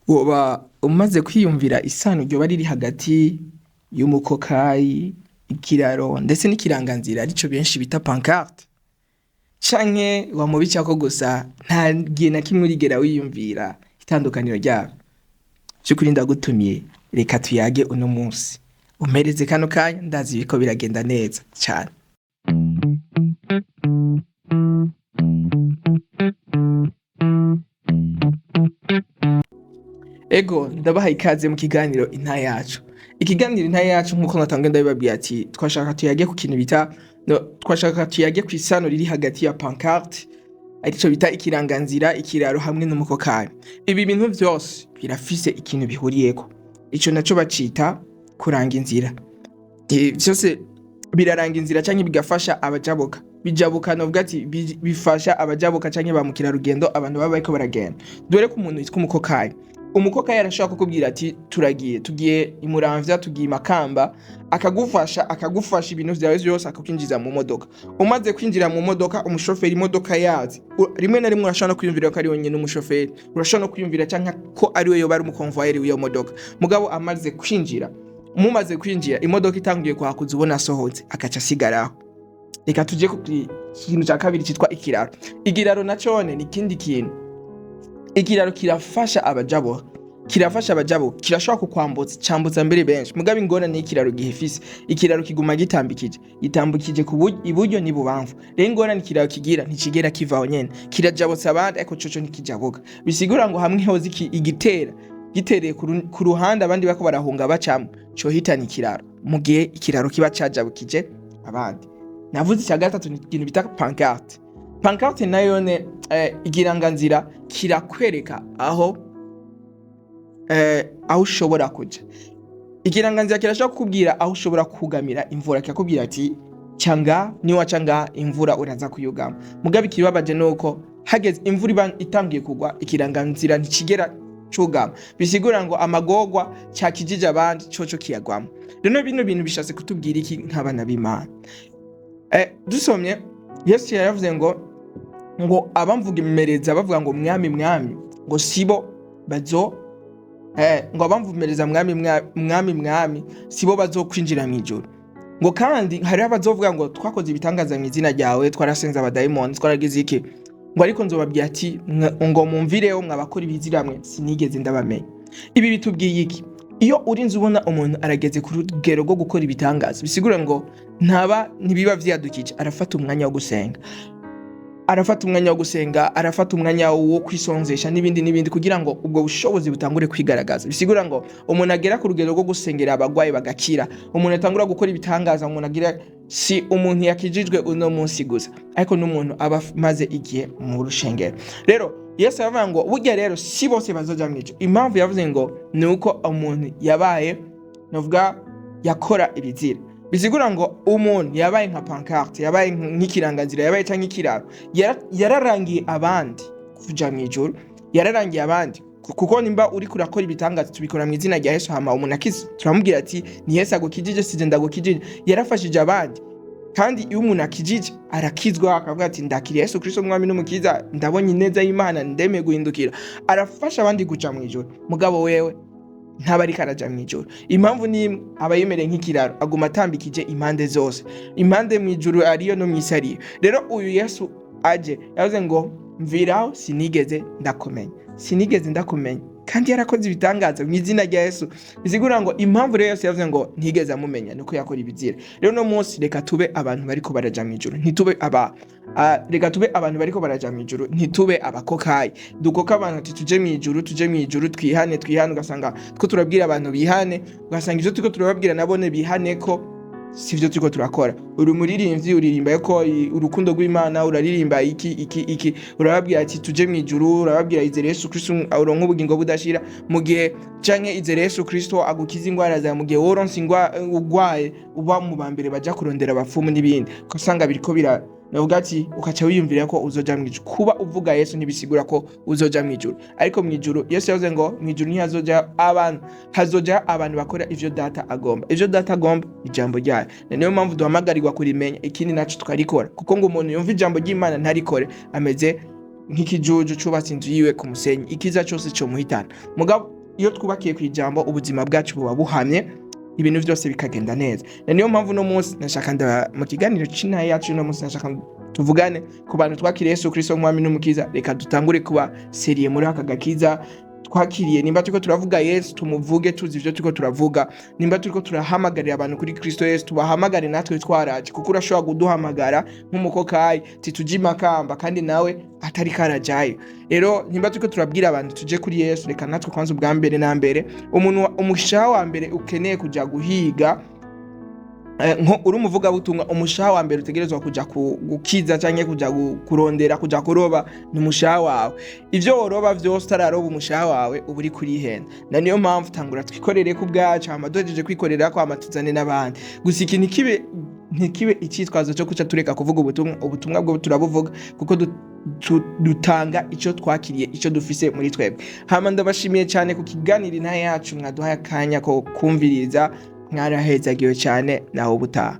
Woba umaze kwiyumvira isano ryoba riri hagati y'umukokayi, ikiraro ndetse n'ikiranganzira arico benshi bita pancarte? Canke wamubicako gusa nta gihe na kimwe urigera wiyumvira itandukaniro ryavyo? Vy'ukuri ndagutumiye reka tuyage uno musi, umpereze kano kanya ndazi biriko biragenda neza cane. Ego ndabahaye ikaze mu kiganiro inta yacu. Ikiganiro inta yacu nkuko natanguye ndabibabwira ati twashaka tuyage ku kintu bita twashaka tuyage ku isano riri hagati ya pancarte arico bita ikiranganzira, ikiraro hamwe n'umukokayi. Ibi bintu vyose birafise ikintu bihuriyeko, ico naco bacita kuranga inzira. Vyose biraranga inzira canke bigafasha abajabuka. Bijabuka novuga ati bifasha abajabuka canke ba mukerarugendo, abantu baba bariko baragenda. Dore ko umuntu yitwa umukokayi, umukokayi arashaka kukubwira ati tugiye i Muramvya, tugiye i Makamba, akagufasha ibintu vyawe vyose, akakwinjiza mu modoka. Umaze kwinjira mu modoka, umushoferi imodoka yazi, rimwe na rimwe urashobora no kwiyumvira ko ari we nyene umushoferi, urashobora no kwiyumvira canke ko ari we yoba ari umukonvoyeri w'iyo modoka. Mugabo amaze kwinjira, mumaze kwinjira imodoka itanguye kuhakuza ubona asohotse, agaca asigaraho. Reka tuje ku kintu ca kabiri citwa ikiraro. Ikiraro nacone ni ikindi kintu. Ikiraro kirafasha abajabuka, kirashobora kukwambutsa, cambuza mbere benshi. Mugabo ingorane y'ikiraro gihefise, ikiraro kiguma gitambukije ku iburyo n'ibubamfu. Rero ingorane ikiraro kigira ntikigera kivaho nyene, kirajabutsa abandi ariko coco ntikijabuka. Bisigura ngo hamwe hoze gitereye ku ruhande abandi bako barahunga bacamwe, cohitana ikiraro mu gihe ikiraro kiba cajabukije abandi. Navuze icya gatatu ni ikintu bita pancarte. Pancarte nayone ikiranganzira kirakwereka aho ushobora kuja. Ikiranganzira kirashobora kukubwira aho ushobora kugamira imvura, kikakubwira ati canga niwacanga imvura uraza kuyugama. Mugabe ikibabaje nuko hageze imvura itangiye kugwa, ikiranganzira ntikigera cugama. Bisigura ngo amagorwa cyakijije abandi coco kiyagwamo. Rero bino bintu bishatse kutubwira iki nk'abana b'Imana? Dusomye Yesu yaravuze ngo abamvuga imereza bavuga ngo mwami ngo sibo bazo ngo abamvumereza mwami sibo bazokwinjira mu ijuru. Ngo kandi hari abazovuga ngo twakoze ibitangaza mu izina ryawe, twarasenza abadayimoni, twaragize iki, ngo ariko nzobabwira ati ngo mumvireho mwabakora ibiziramwe sinigeze ndabamenya. Ibi bitubwiye iki? Iyo urinze ubona umuntu arageze ku rugero rwo gukora ibitangaza, bisigura ngo ntibiba vyadukije, arafata umwanya wo gusenga, arafata umwanya wo kwisonzesha n'ibindi kugira ngo ubwo bushobozi butangure kwigaragaza. Bisigura ngo umuntu agera ku rugero rwo gusengera abagwayi bagakira, umuntu atangura gukora ibitangaza, umuntu agira si umuntu yakijijwe uno munsi gusa, ariko n'umuntu aba maze igihe mu rushengero. Rero Yesu aravuga ngo burya rero si bose bazoja mu ijuru. Impamvu yavuze ngo ni uko umuntu yabaye novuga yakora ibizira. Bisigura ngo umuntu yabaye nka pancarte, yabaye nk'ikiranganzira, yabaye canke ikiraro, yararangiye abandi kuja mu ijuru, yararangiye abandi kuko nimba uri kurakora ibitangaza tubikora mu izina rya Yesu, hama umuntu akize turamubwira ati ni Yesu agukijije, sije ndagukijije. Yarafashije abandi, kandi iyo umuntu akijije arakizwa, akavuga ati ndakiriye Yesu Kristo umwami n'umukiza, ndabonye ineza y'Imana, ndemeye guhindukira. Arafasha abandi kuja mu ijuru, mugabo wewe ntabari karaja mu ijuru. Impamvu ni aba yemereye nk'ikiraro, aguma atambikije impande zose, impande mu ijuru ariyo no mw'isi ariyo. Rero uyu Yesu aje yavuze ngo mviraho sinigeze ndakumenya, kandi yarakoze ibitangaza mu izina rya Yesu. Bisigura ngo impamvu rero Yesu yavuze ngo ntigeze amumenya nuko yakora ibizira. Rero no munsi reka tube abantu bariko baraja mu ijuru, reka tube abantu bariko baraja mu ijuru, ntitube abakokayi dukoka abantu ati tuje mu ijuru twihane, ugasanga two turabwira abantu bihane, ugasanga ivyo turiko turababwira nabone bihane ko sivyo turiko turakora. Uri umuririmbyi uririmba ko urukundo rw'Imana, uraririmba iki urababwira ati tuje mu ijuru, urababwira izere Yesu Kristo uronka ubugingo budashira, mu gihe canke izere Yesu Kristo agukiza ingwara zawe, mu gihe woronse ugwaye uba mu bambere baja kurondera abapfumu n'ibindi, kusanga biriko navuga ati ukaca wiyumvira ko uzoja mu ijuru. Kuba uvuga Yesu ntibisigura ko uzoja mu ijuru, ariko mu ijuru Yesu yavuze ngo mu ijuru ntihazoja abantu, hazoja abantu bakora ivyo data agomba. Ivyo data agomba ijambo ryayo, niyo mpamvu duhamagarirwa kurimenya, ikindi naco tukarikora, kuko ngo umuntu yumva ijambo ry'Imana ntarikore ameze nk'ikijuju cubatse inzu yiwe ku musenyi, ikiza cyose cyo muhitana. Mugabo iyo twubakiye ku ijambo, ubuzima bwacu buba buhamye, ibintu byose bikagenda neza. Niyo mpamvu no munsi nashaka mu kiganiro c'inaha yacu no munsi nashaka tuvugane ku bantu twakiriye Yesu Kristo nk'umwami n'umukiza. Reka dutangure kuba seriye muri aka gakiza twakiriye. Nimba turiko turavuga Yesu, tumuvuge tuzi ivyo turiko turavuga. Nimba turiko turahamagarira abantu kuri Kristo Yesu, tubahamagare natwe twaraje, kuko urashobora kuduhamagara nk'umukokayi tituje Makamba kandi nawe atari karajayo. Rero nimba turiko turabwira abantu tuje kuri Yesu, reka natwe kwanza ubwa mbere na mbere umushaha wa mbere ukeneye kuja guhiga, nko uri umuvuga butumwa, umushaha wa mbere utegerezwa kuja gukiza canke kuja kurondera, kuja kuroba, ni umushaha wawe. Ivyo woroba vyose utararoba umushaha wawe uba uri kurihenda. Na niyo mpamvu tangura twikorere ku bwacu, hama duhejeje kwikorera ko amatuzane n'abandi. Gusa iki ntikibe icitwazo cyo kuca tureka kuvuga ubutumwa bwo turabuvuga, kuko dutanga ico twakiriye, ico dufise muri twebwe. Hama ndabashimiye cyane ku kiganiro inaha yacu, mwaduhaye akanya ko kumviriza. Mwarahezagiwe cyane, naho ubutaha.